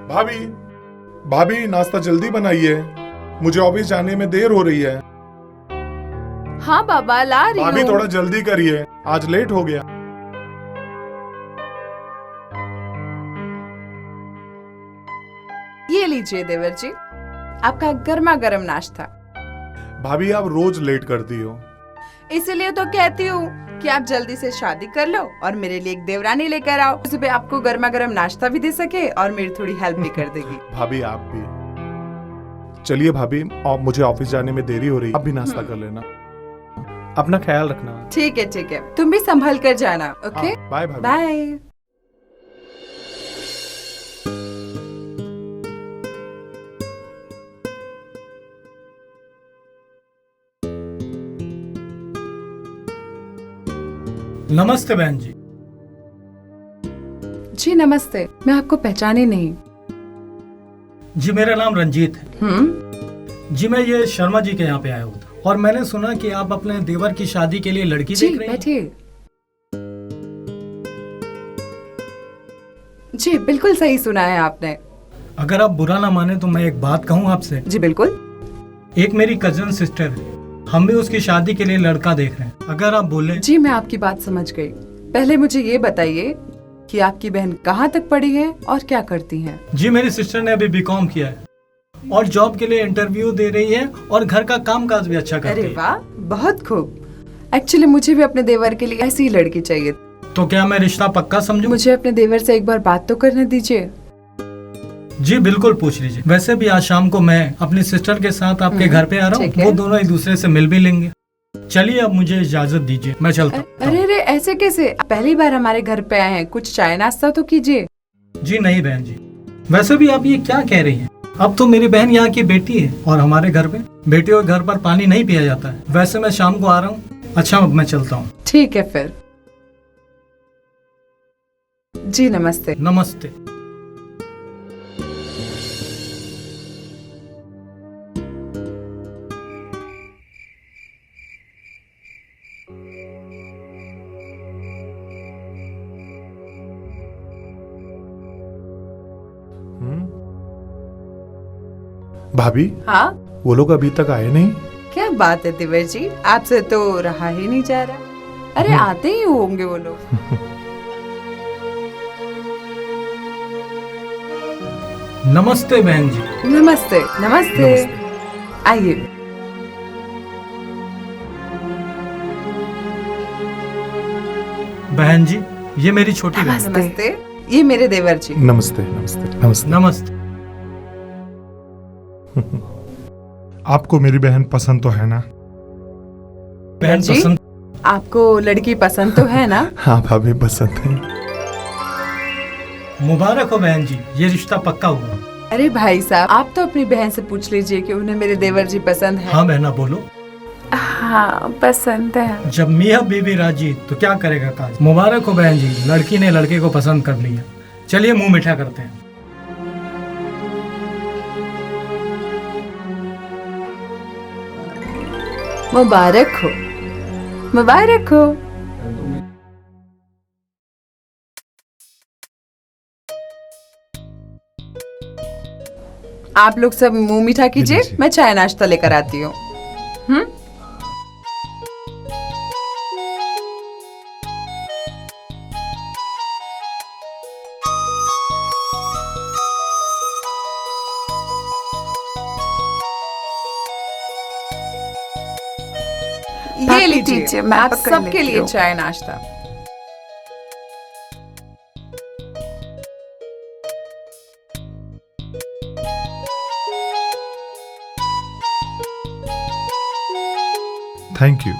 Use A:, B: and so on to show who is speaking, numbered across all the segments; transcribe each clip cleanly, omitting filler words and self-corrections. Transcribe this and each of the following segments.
A: भाभी, भाभी नाश्ता जल्दी बनाइए, मुझे ऑफिस जाने में देर हो रही है।
B: हाँ बाबा, ला रही
A: भाभी
B: हूँ।
A: थोड़ा जल्दी करिए, आज लेट हो गया।
B: ये लीजिए देवर जी, आपका गर्मा गर्म नाश्ता।
A: भाभी आप रोज लेट करती हो।
B: इसीलिए तो कहती हूँ कि आप जल्दी से शादी कर लो और मेरे लिए एक देवरानी लेकर आओ, सुबह आपको गर्मा गर्म नाश्ता भी दे सके और मेरी थोड़ी हेल्प भी कर देगी।
A: भाभी आप भी। चलिए भाभी, मुझे ऑफिस जाने में देरी हो रही है, आप भी नाश्ता कर लेना। अपना ख्याल रखना।
B: ठीक है, तुम भी संभल कर जाना। ओके,
A: बाय भाभी।
B: बाय।
C: नमस्ते बहन जी।
B: जी नमस्ते, मैं आपको पहचानी नहीं।
C: जी मेरा नाम रंजीत है। जी मैं ये शर्मा जी के यहाँ पे आया हुआ था और मैंने सुना कि आप अपने देवर की शादी के लिए लड़की
B: जी
C: देख रहे हैं।
B: बैठिए। जी बिल्कुल सही सुना है आपने।
C: अगर आप बुरा ना माने तो मैं एक बात कहूँ आपसे।
B: जी बिल्कुल।
C: एक मेरी कजन सिस्टर है, हम भी उसकी शादी के लिए लड़का देख रहे हैं। अगर आप बोले।
B: जी मैं आपकी बात समझ गई। पहले मुझे ये बताइए कि आपकी बहन कहाँ तक पढ़ी है और क्या करती हैं?
C: जी मेरी सिस्टर ने अभी बीकॉम किया है और जॉब के लिए इंटरव्यू दे रही है और घर का काम काज भी अच्छा करती है।
B: अरे वाह, बहुत खूब। एक्चुअली मुझे भी अपने देवर के लिए ऐसी ही लड़की चाहिए।
C: तो क्या मैं रिश्ता पक्का समझूं?
B: मुझे अपने देवर से एक बार बात तो करने दीजिए।
C: जी बिल्कुल पूछ लीजिए। वैसे भी आज शाम को मैं अपनी सिस्टर के साथ आपके घर पे आ रहा
B: ठीक
C: हूँ,
B: है।
C: वो दोनों एक दूसरे से मिल भी लेंगे। चलिए अब मुझे इजाजत दीजिए, मैं चलता हूँ।
B: अरे ऐसे कैसे? पहली बार हमारे घर पे आए हैं, कुछ चाय नाश्ता तो कीजिए।
C: जी नहीं बहन जी, वैसे भी आप ये क्या कह रही हैं? अब तो मेरी बहन यहाँ की बेटी है और हमारे घर पे बेटियों के घर पर पानी नहीं पिया जाता है। वैसे मैं शाम को आ रहा हूँ। अच्छा अब मैं चलता हूँ।
B: ठीक है फिर। जी नमस्ते।
C: नमस्ते।
A: भाभी,
B: हाँ
A: वो लोग अभी तक आए नहीं?
B: क्या बात है देवर जी, आपसे तो रहा ही नहीं जा रहा। अरे आते ही होंगे वो लोग।
C: नमस्ते बहन जी।
B: नमस्ते नमस्ते। आइए।
C: बहन जी ये मेरी छोटी बहन।
B: नमस्ते, ये मेरे देवर जी।
A: नमस्ते नमस्ते नमस्ते।
C: नमस्ते।
A: आपको मेरी बहन पसंद तो है ना?
C: बहन
B: जी?
C: पसंद।
B: आपको लड़की पसंद तो है ना?
A: हाँ भाभी पसंद है।
C: मुबारक हो बहन जी, ये रिश्ता पक्का हुआ।
B: अरे भाई साहब, आप तो अपनी बहन से पूछ लीजिए कि उन्हें मेरे देवर जी पसंद है।
C: हाँ बहना बोलो।
B: हाँ पसंद है।
C: जब मियाँ बीवी राजी तो क्या करेगा काज। मुबारक हो बहन जी, लड़की ने लड़के को पसंद कर लिया। चलिए मुंह मीठा करते हैं।
B: मुबारक हो, मुबारक हो। आप लोग सब मुंह मीठा कीजिए,
A: लीजिए।
B: मैं चाय नाश्ता लेकर आती हूँ। ये लीजिए, मैं आप सबके लिए चाय नाश्ता।
A: Thank you.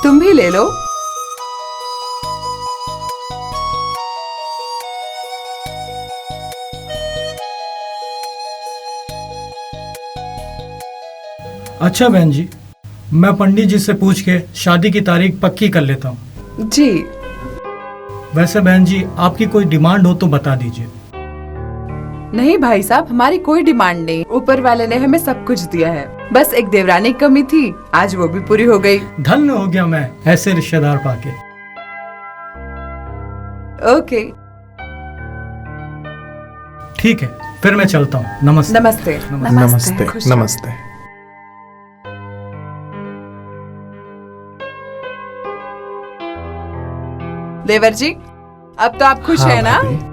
B: तुम भी ले लो।
C: अच्छा बहन जी, मैं पंडित जी से पूछ के शादी की तारीख पक्की कर लेता हूँ।
B: जी
C: वैसे बहन जी आपकी कोई डिमांड हो तो बता दीजिए।
B: नहीं भाई साहब, हमारी कोई डिमांड नहीं। ऊपर वाले ने हमें सब कुछ दिया है, बस एक देवरानी की कमी थी, आज वो भी पूरी हो गई।
C: धन्य हो गया मैं ऐसे रिश्तेदार पाके।
B: ओके।
C: ठीक है, फिर मैं चलता हूँ। नमस्ते।
B: नमस्ते।
A: नमस्ते
B: खुश रहो।
A: नमस्ते।
B: देवर जी, अब तो आप खुश
A: हाँ,
B: हैं ना?
A: भाभी।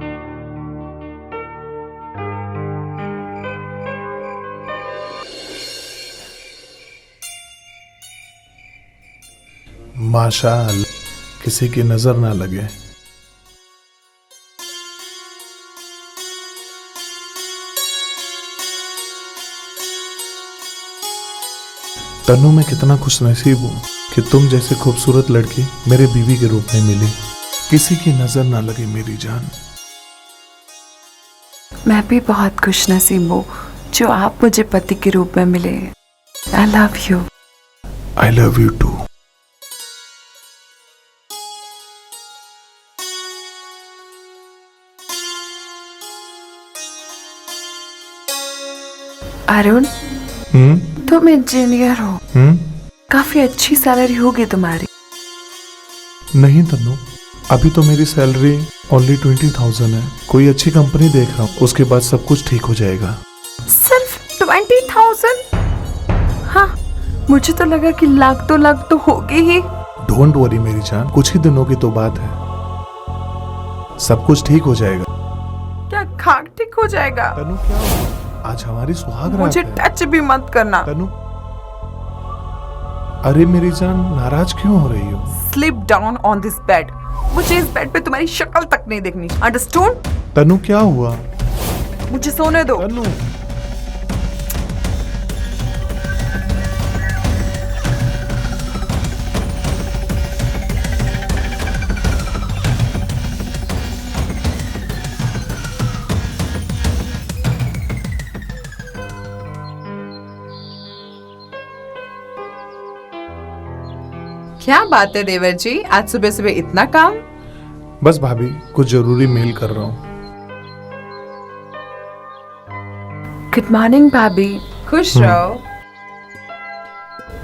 A: माशाअल्लाह, किसी की नजर ना लगे। तनु, मैं कितना खुशनसीब हूँ कि तुम जैसे खूबसूरत लड़की मेरे बीवी के रूप में मिली। किसी की नजर ना लगे मेरी जान।
B: मैं भी बहुत खुशनसीब हूँ जो आप मुझे पति के रूप में मिले। I love you.
A: I love you too.
B: Arun,
A: हम्म
B: तुम इंजीनियर हो,
A: हम्म
B: काफी अच्छी सैलरी होगी तुम्हारी।
A: नहीं तनु, अभी तो मेरी सैलरी ओनली 20,000 है। कोई अच्छी कंपनी देख रहा हूँ, उसके बाद सब कुछ ठीक हो जाएगा।
B: सिर्फ 20,000? हाँ, मुझे तो लगा कि लाख 2 लाख तो होगी ही।
A: डोंट वरी मेरी जान, कुछ ही दिनों की तो बात है, सब कुछ ठीक हो जाएगा।
B: क्या खाक ठीक हो जाएगा?
A: तनु, क्या हुआ? आज हमारी सुहाग रात
B: मुझे
A: है।
B: टच भी मत करना।
A: तनु, अरे मेरी जान, नाराज क्यों हो रही हो?
B: Sleep down on this bed. मुझे इस बेड पे तुम्हारी शक्ल तक नहीं देखनी। अंडरस्टूड?
A: तनु, क्या हुआ?
B: मुझे सोने दो।
A: तनु,
B: क्या बात है देवर जी, आज सुबह सुबह इतना काम?
A: बस भाभी, कुछ जरूरी मेल कर रहा हूँ।
B: गुड मॉर्निंग भाभी। खुश रहो।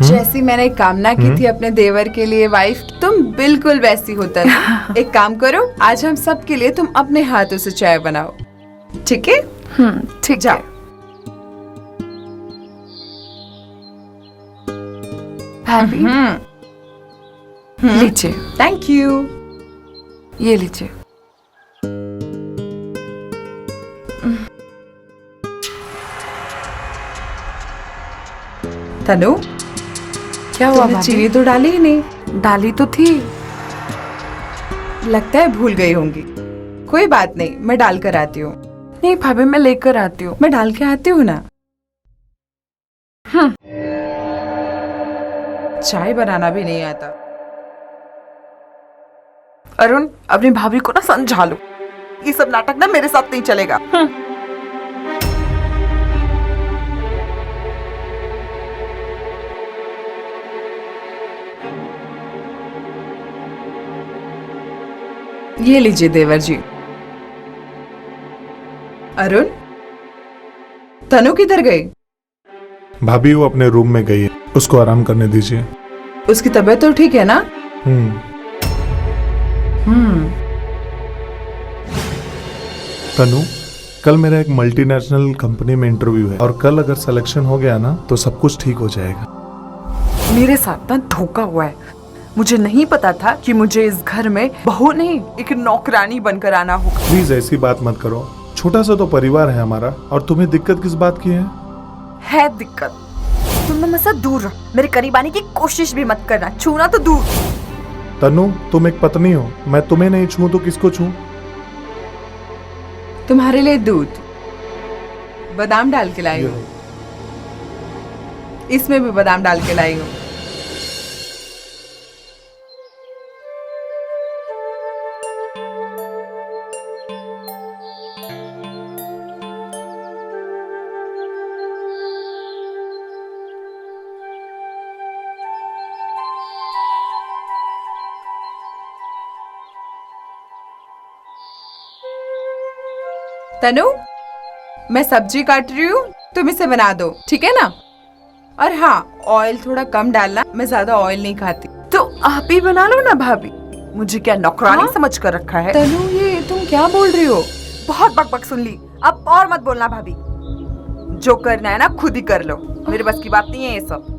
B: जैसी मैंने कामना की थी अपने देवर के लिए वाइफ, तुम बिल्कुल वैसी हो तनु। एक काम करो, आज हम सब के लिए तुम अपने हाथों से चाय बनाओ, ठीक है? ठीक। जाओ। भाभी, लीजिए। Thank you. ये लीजिए। तनु, क्या हुआ? चीनी तो डाली ही नहीं। डाली तो थी, लगता है भूल गई होंगी। कोई बात नहीं, मैं डाल कर आती हूँ। नहीं भाभी, मैं लेकर आती हूँ। मैं डाल के आती हूँ ना। चाय बनाना भी नहीं आता। अरुण, अपनी भाभी को ना समझा लो, ये सब नाटक ना मेरे साथ नहीं चलेगा। ये लीजिए देवर जी। अरुण, तनु किधर गई?
A: भाभी, वो अपने रूम में गई है, उसको आराम करने दीजिए।
B: उसकी तबीयत तो ठीक है ना?
A: तनु, कल मेरा एक मल्टीनेशनल कंपनी में इंटरव्यू है, और कल अगर सिलेक्शन हो गया ना तो सब कुछ ठीक हो जाएगा।
B: मेरे साथ ना धोखा हुआ है। मुझे नहीं पता था कि मुझे इस घर में बहू नहीं, एक नौकरानी बनकर आना होगा।
A: प्लीज ऐसी बात मत करो, छोटा सा तो परिवार है हमारा, और तुम्हें दिक्कत किस बात की है?
B: है दिक्कत। तुम ना मुझसे दूर रहो, मेरे करीब आने की कोशिश भी मत करना, छूना तो दूर।
A: तनु, तुम एक पत्नी हो, मैं तुम्हें नहीं छूं तो किसको छूं?
B: तुम्हारे लिए दूध, बादाम डाल के लाई हूँ। इसमें भी बादाम डाल के लाई हूँ। तनु, मैं सब्जी काट रही हूँ, तुम इसे बना दो, ठीक है ना? और हाँ, ऑयल थोड़ा कम डालना, मैं ज्यादा ऑयल नहीं खाती। तो आप ही बना लो ना भाभी।
D: मुझे क्या नौकरानी
B: हाँ?
D: समझ कर रखा है?
B: तनु ये तुम क्या बोल रही हो?
D: बहुत बकबक सुन ली, अब और मत बोलना भाभी। जो करना है ना खुद ही कर लो, मेरे बस की बात नहीं है ये सब।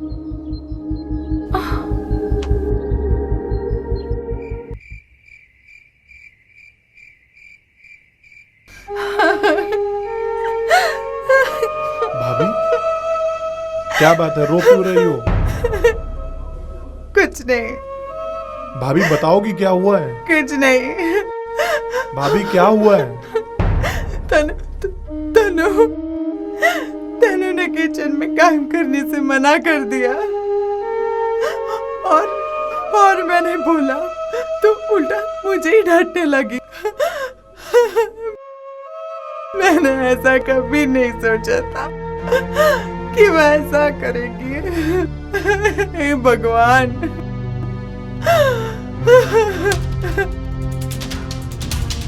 A: भाभी क्या बात है, रो क्यों रही हो?
B: कुछ नहीं,
A: भाभी बताओगी क्या हुआ है?
B: कुछ नहीं।
A: भाभी क्या हुआ है?
B: तनु तनु तनु ने किचन में काम करने से मना कर दिया और मैंने बोला तो उल्टा मुझे ही डांटने लगी। मैंने ऐसा कभी नहीं सोचा था कि वह ऐसा करेगी। हे भगवान।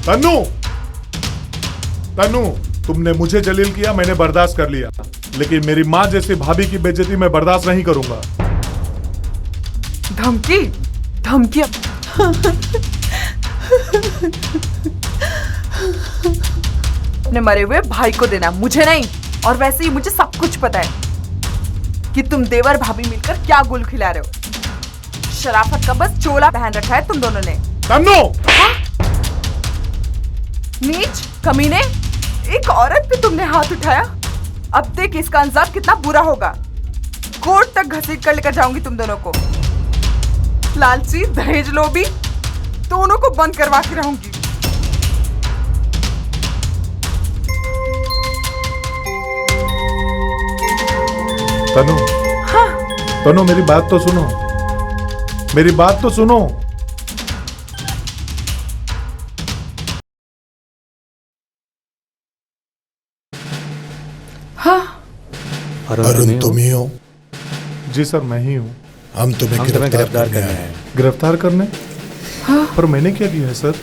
A: तन्नू, तन्नू, तुमने मुझे जलील किया, मैंने बर्दाश्त कर लिया, लेकिन मेरी माँ जैसी भाभी की बेइज्जती मैं बर्दाश्त नहीं करूंगा।
D: धमकी धमकी अपने मरे हुए भाई को देना, मुझे नहीं। और वैसे ही मुझे सब कुछ पता है कि तुम देवर भाभी मिलकर क्या गुल खिला रहे हो। शराफत का बस चोला पहन रखा है तुम दोनों ने।
A: तन्नू!
D: नीच कमीने, एक औरत पे तुमने हाथ उठाया। अब देख इसका अंजाम कितना बुरा होगा। कोर्ट तक घसीट कर लेकर जाऊंगी तुम दोनों को। लालची दहेज लोभी दोनों को बंद करवा के रहूंगी।
A: तनु,
D: हाँ।
A: तनु मेरी बात तो सुनो, मेरी बात तो सुनो।
B: हाँ
E: अरुण तुम ही हो?
A: जी सर, मैं ही हूँ।
E: हम तुम्हें गिरफ्तार करने आए हैं।
A: गिरफ्तार करने? हाँ। पर मैंने क्या किया है सर?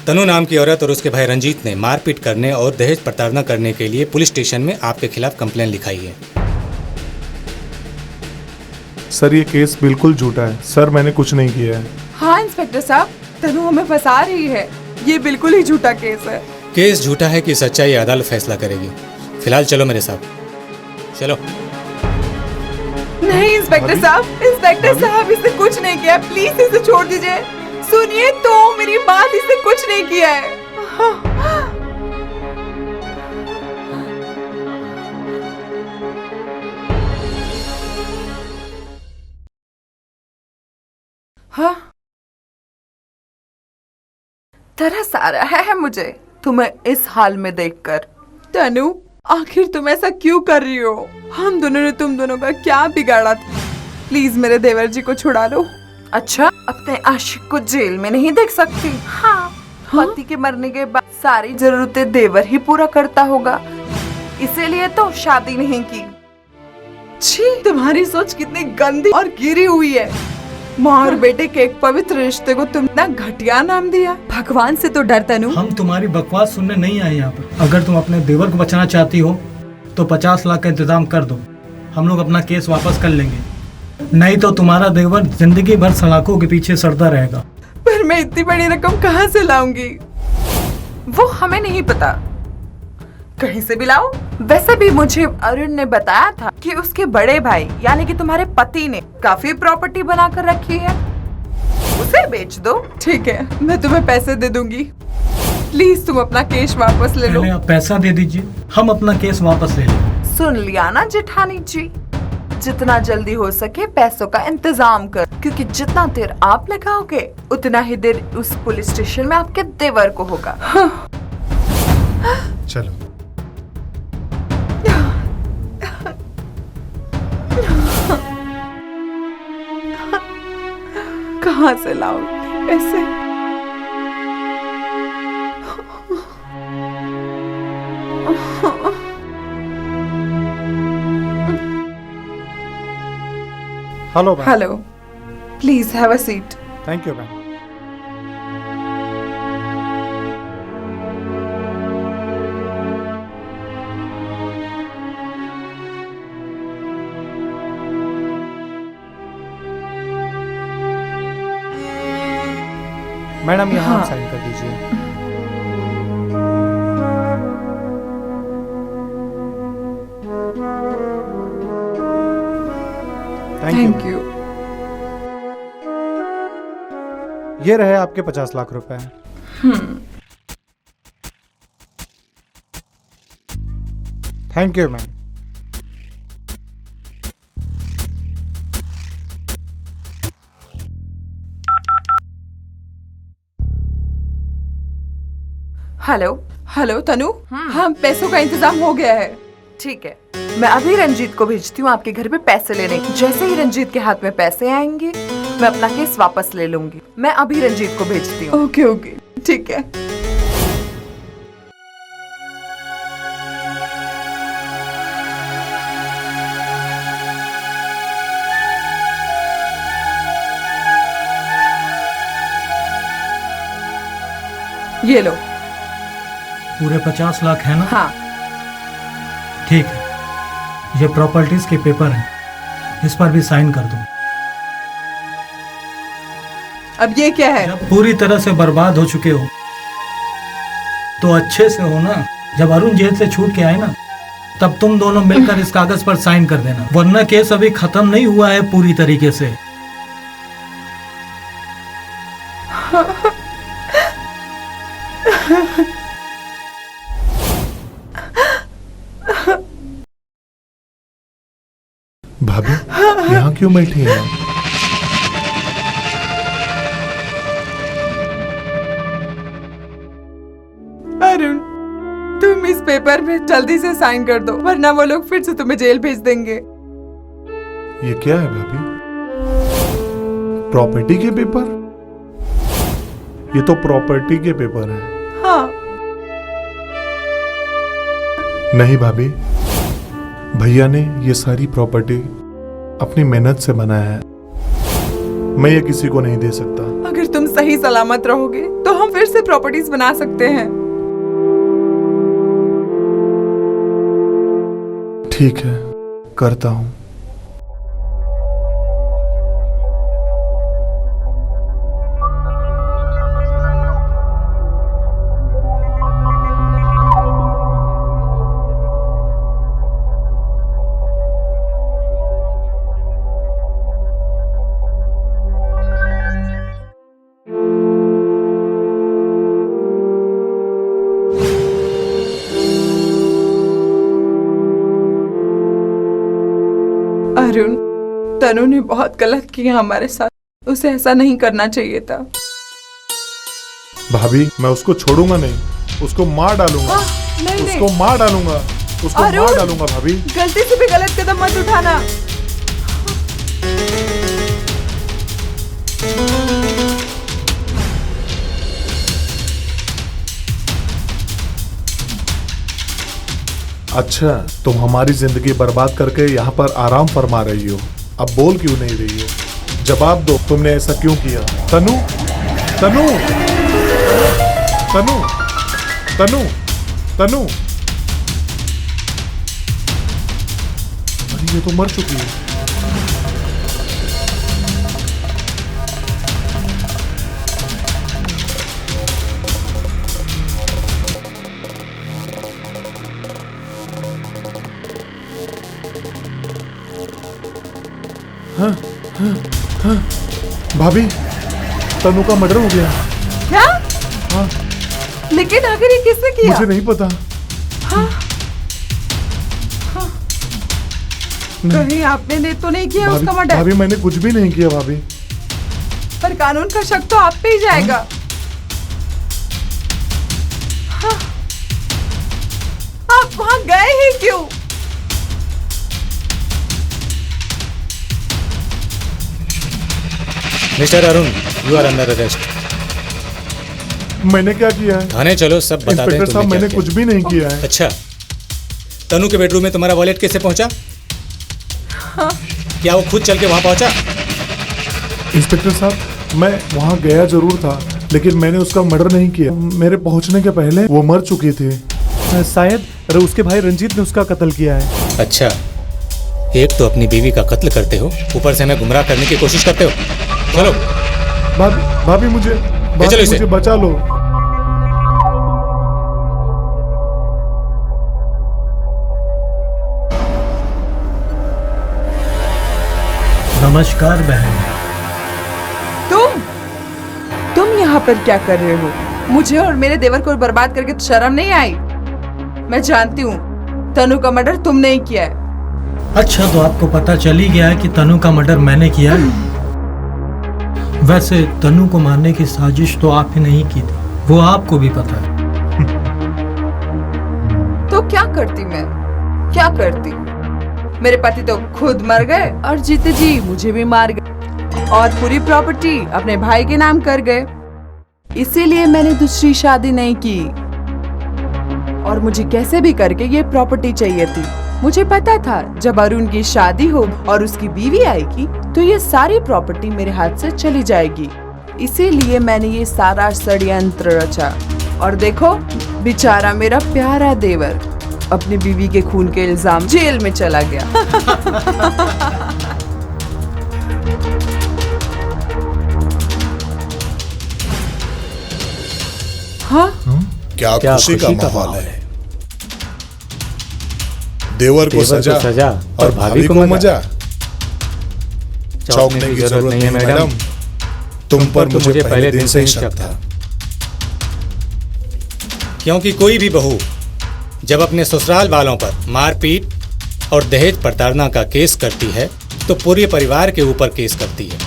F: तनु नाम की औरत और उसके भाई रंजीत ने मारपीट करने और दहेज प्रताड़ना करने के लिए पुलिस स्टेशन में आपके खिलाफ कंप्लेन लिखाई है।
A: सर ये केस बिल्कुल झूठा है सर, मैंने कुछ नहीं किया है।
B: हाँ इंस्पेक्टर साहब, तनु हमें फंसा रही है। ये बिल्कुल ही झूठा केस है।
F: केस झूठा है कि सच्चाई अदालत फैसला करेगी। फिलहाल चलो मेरे साथ, चलो।
B: नहीं इंस्पेक्टर साहब, इंस्पेक्टर साहब इसने कुछ नहीं किया, प्लीज इसे छोड़ दीजिए। सुनिए तो मेरी बात, इसने कुछ नहीं किया है। हाँ
D: तरस आ रहा है मुझे तुम्हें इस हाल में देखकर।
B: तनु आखिर तुम ऐसा क्यों कर रही हो? हम दोनों ने तुम दोनों का क्या बिगाड़ा था? प्लीज मेरे देवर जी को छुड़ा लो।
D: अच्छा, अपने आशिक को जेल में नहीं देख सकती? हाँ, पति के मरने के बाद सारी जरूरतें देवर ही पूरा करता होगा, इसीलिए तो शादी नहीं की।
B: छी, तुम्हारी सोच कितनी गंदी और गिरी हुई है। माँ और बेटे के एक पवित्र रिश्ते को तुम इतना घटिया नाम दिया। भगवान से तो डर तनु।
C: हम तुम्हारी बकवास सुनने नहीं आए यहाँ पर। अगर तुम अपने देवर को बचाना चाहती हो तो 50 लाख का इंतजाम कर दो, हम लोग अपना केस वापस कर लेंगे। नहीं तो तुम्हारा देवर जिंदगी भर सलाखों के पीछे सड़ता रहेगा।
B: पर मैं इतनी बड़ी रकम कहाँ से लाऊंगी?
D: वो हमें नहीं पता, कहीं से भी लाओ। वैसे भी मुझे अरुण ने बताया था कि उसके बड़े भाई यानी कि तुम्हारे पति ने काफी प्रॉपर्टी बनाकर रखी है, उसे बेच दो।
B: ठीक है, मैं तुम्हें पैसे दे दूंगी। प्लीज तुम अपना केस वापस ले लो।
C: पहले आप पैसा दे दीजिए, हम अपना केस वापस ले लें।
D: सुन लिया ना जेठानी जी, जितना जल्दी हो सके पैसों का इंतजाम कर, क्योंकि जितना देर आप लगाओगे उतना ही देर उस पुलिस स्टेशन में आपके देवर को होगा।
A: चलो।
B: कहाँ से लाओ पैसे?
A: Hello
B: hello, please have a seat.
A: Thank you ma'am.
G: Madam यहाँ
B: हाँ।
G: साइन कर दीजिए।
B: Thank you.
G: ये रहे आपके 50 लाख रुपए। Thank you ma'am.
D: Hello.
B: Hello Tanu, हाँ पैसों का इंतजाम हो गया है।
D: ठीक है, मैं अभी रंजीत को भेजती हूँ आपके घर पे पैसे लेने। जैसे ही रंजीत के हाथ में पैसे आएंगे मैं अपना केस वापस ले लूंगी। मैं अभी रंजीत को भेजती हूँ।
B: ओके ओके ठीक है। ये लो।
C: पूरे 50 लाख है ना?
B: हाँ
C: ठीक है, ये प्रॉपर्टीज के पेपर हैं, इस पर भी साइन कर दो।
B: अब ये क्या है?
C: जब पूरी तरह से बर्बाद हो चुके हो तो अच्छे से हो ना। जब अरुण जेल से छूट के आए ना, तब तुम दोनों मिलकर इस कागज पर साइन कर देना, वरना केस अभी खत्म नहीं हुआ है पूरी तरीके से।
A: भाभी यहाँ क्यों बैठी हैं?
B: अरुण, तुम इस पेपर में जल्दी से साइन कर दो, वरना वो लोग फिर से तुम्हें जेल भेज देंगे।
A: ये क्या है भाभी? प्रॉपर्टी के पेपर? ये तो प्रॉपर्टी के पेपर हैं।
B: हाँ।
A: नहीं भाभी, भैया ने ये सारी प्रॉपर्टी अपनी मेहनत से बनाया है। मैं ये किसी को नहीं दे सकता।
B: अगर तुम सही सलामत रहोगे तो हम फिर से प्रॉपर्टीज बना सकते हैं।
A: ठीक है, करता हूँ।
B: अरुण, तनु ने बहुत गलत किया हमारे साथ, उसे ऐसा नहीं करना चाहिए था।
A: भाभी मैं उसको छोड़ूंगा नहीं, उसको मार डालूंगा।
B: नहीं
A: उसको मार डालूंगा, उसको
B: अरुण!
A: मार डालूंगा भाभी।
B: गलती से भी गलत कदम मत उठाना।
A: अच्छा, तुम हमारी जिंदगी बर्बाद करके यहाँ पर आराम फरमा रही हो, अब बोल क्यों नहीं रही हो? जवाब दो, तुमने ऐसा क्यों किया? तनु, तनु, तनु, तनु, तनु। अरे ये तो मर चुकी है। भाभी, तनु का मर्डर हो गया।
B: क्या?
A: हाँ,
B: लेकिन आखिर ये किसने किया?
A: मुझे नहीं पता।
B: कहीं आपने ने तो नहीं किया उसका मर्डर?
A: भाभी मैंने कुछ भी नहीं किया भाभी।
B: पर कानून का शक तो आप पे ही जाएगा। हाँ। आप वहां गए ही क्यों?
F: Mister Arun, you are under arrest.
A: मैंने क्या किया है?
F: थाने चलो, सब बता दें
A: इंस्पेक्टर साहब,
F: तुमने
A: मैंने
F: क्या
A: कुछ भी नहीं किया है।
F: किया। अच्छा, तनु के बेडरूम में तुम्हारा वॉलेट कैसे पहुंचा? क्या वो खुद चल के वहां पहुंचा?
A: इंस्पेक्टर साहब, मैं वहाँ गया जरूर था, लेकिन मैंने उसका मर्डर नहीं किया। मेरे पहुँचने के पहले वो मर चुकी थी।
G: शायद उसके भाई रंजीत ने उसका कत्ल किया है।
F: अच्छा, एक तो अपनी बीवी का कत्ल करते हो, ऊपर से हमें गुमराह करने की कोशिश करते हो। चलो।
A: भाभी मुझे
F: ले चलो इसे।
A: मुझे बचा लो।
C: नमस्कार बहन।
B: तुम यहाँ पर क्या कर रहे हो? मुझे और मेरे देवर को बर्बाद करके तो शर्म नहीं आई? मैं जानती हूँ तनु का मर्डर तुमने ही किया है।
C: अच्छा, तो आपको पता चल ही गया है कि तनु का मर्डर मैंने किया है। वैसे तनु को मारने की साजिश तो आप ही नहीं की थी, वो आपको भी पता है।
B: तो क्या करती मैं? क्या करती? मेरे पति तो खुद मर गए और जीते जी मुझे भी मार गए और पूरी प्रॉपर्टी अपने भाई के नाम कर गए। इसीलिए मैंने दूसरी शादी नहीं की और मुझे कैसे भी करके ये प्रॉपर्टी चाहिए थी। मुझे पता था जब अरुण की शादी हो और उसकी बीवी आएगी तो ये सारी प्रॉपर्टी मेरे हाथ से चली जाएगी। इसीलिए मैंने ये सारा षड्यंत्र रचा और देखो बेचारा मेरा प्यारा देवर अपनी बीवी के खून के इल्जाम जेल में चला गया। हाँ?
E: क्या खुशी का माहौल है। देवर को सजा और भाभी को मजा। चौंकने की जरूरत नहीं है मैडम, तुम पर मुझे पहले दिन से ही शक था।
F: क्योंकि कोई भी बहू जब अपने ससुराल वालों पर मारपीट और दहेज प्रताड़ना का केस करती है तो पूरे परिवार के ऊपर केस करती है,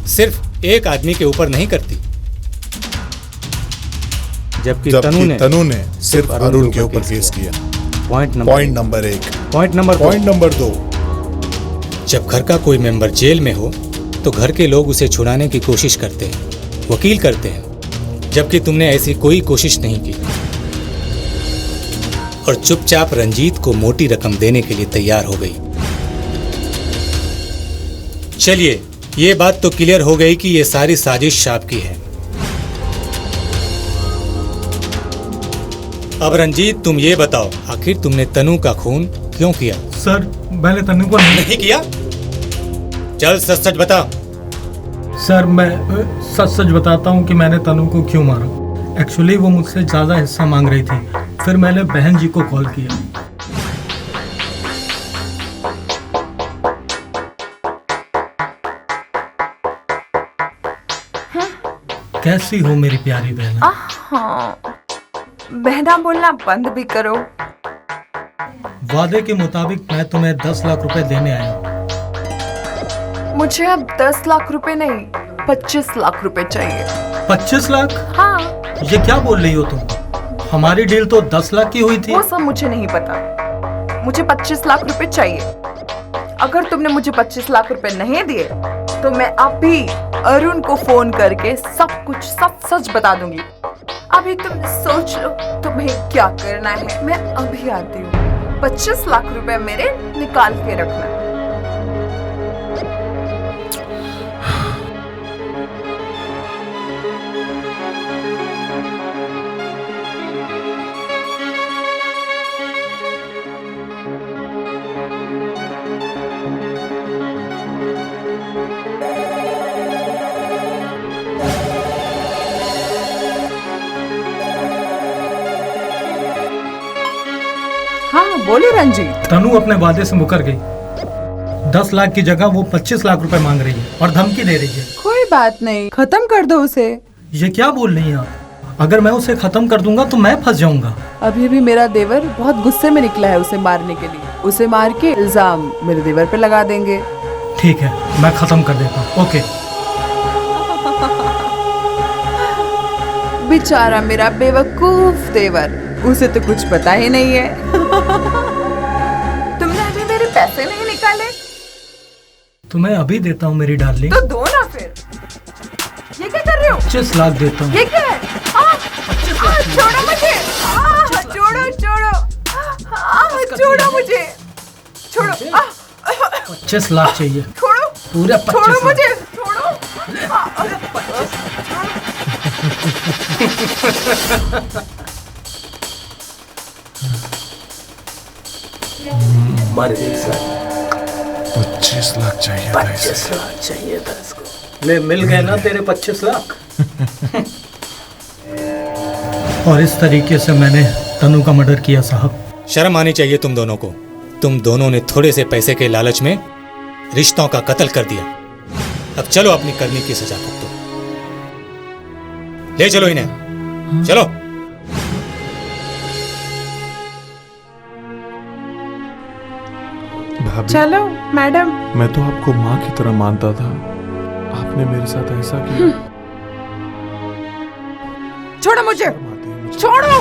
F: सिर्फ एक आदमी के ऊपर नहीं करती।
E: जबकि तनु ने सिर्फ अरुण के ऊपर केस किया। Point number 1। पॉइंट नंबर 2,
F: जब घर का कोई मेंबर जेल में हो तो घर के लोग उसे छुड़ाने की कोशिश करते हैं, वकील करते हैं, जबकि तुमने ऐसी कोई कोशिश नहीं की और चुपचाप रंजीत को मोटी रकम देने के लिए तैयार हो गई। चलिए, ये बात तो क्लियर हो गई कि ये सारी साजिश आपकी है। अब रंजीत, तुम ये बताओ, आखिर तुमने तनु का खून क्यों किया?
C: सर, मैंने तनु को
F: नहीं किया। चल सच सच बता।
C: सर, मैं सच बताता हूँ कि मैंने तनु को क्यों मारा। एक्चुअली वो मुझसे ज्यादा हिस्सा मांग रही थी, फिर मैंने बहन जी को कॉल किया। कैसी हो मेरी प्यारी बहन?
D: हाँ, बहना बोलना बंद भी करो।
C: वादे के मुताबिक मैं तुम्हें 10 लाख रुपए देने आया हूँ।
D: मुझे अब 10 लाख रुपए नहीं, 25 लाख रुपए चाहिए।
C: 25 लाख?
D: हाँ।
C: ये क्या बोल रही हो तुम? हमारी डील तो 10 लाख की हुई थी।
D: वो सब मुझे नहीं पता, मुझे 25 लाख रुपए चाहिए। अगर तुमने मुझे 25 लाख रुपए नहीं दिए तो मैं अभी अरुण को फोन करके सब कुछ सच बता दूंगी। अभी तुम सोच लो तुम्हें क्या करना है। मैं अभी आती हूँ। 25 लाख रुपए मेरे निकाल के रखना।
B: हाँ बोलो रंजीत।
C: तनु अपने वादे से मुकर गई। 10 लाख की जगह वो 25 लाख रुपए मांग रही है और धमकी दे रही है।
B: कोई बात नहीं, खत्म कर दो उसे।
C: ये क्या बोल रही हैं आप? अगर मैं उसे खत्म कर दूंगा तो मैं फंस जाऊंगा।
B: अभी भी मेरा देवर बहुत गुस्से में निकला है उसे मारने के लिए। उसे मार के इल्जाम मेरे देवर पे लगा देंगे।
C: ठीक है, मैं खत्म कर देता हूँ। ओके।
B: बेचारा मेरा बेवकूफ देवर, उसे तो कुछ पता ही नहीं है।
D: तुमने अभी मेरे पैसे नहीं निकाले?
C: तो मैं अभी देता हूँ मेरी डार्लिंग।
D: तो दो ना फिर। ये क्या कर रहे हो?
C: 25 लाख देता हूँ।
D: ये क्या है? छोड़ो मुझे। छोड़ो मुझे। छोड़ो।
C: 25 लाख चाहिए।
D: छोड़ो।
C: पूरा 25
D: छोड़ो
C: लाख।
D: मुझे। छोड़ो।
C: मर गई सर।
A: 25 लाख चाहिए।
C: 25 लाख चाहिए था इसको। ले, मिल गए ना तेरे 25 लाख। और इस तरीके से मैंने तनु का मर्डर किया साहब।
F: शर्म आनी चाहिए तुम दोनों को। तुम दोनों ने थोड़े से पैसे के लालच में रिश्तों का कत्ल कर दिया। अब चलो अपनी करनी की सजा भुगतो। ले चलो इन्हें, चलो।
A: भाभी,
D: चलो मैडम।
A: मैं तो आपको माँ की तरह मानता था, आपने मेरे साथ ऐसा किया।
D: छोड़ो मुझे, छोड़ो।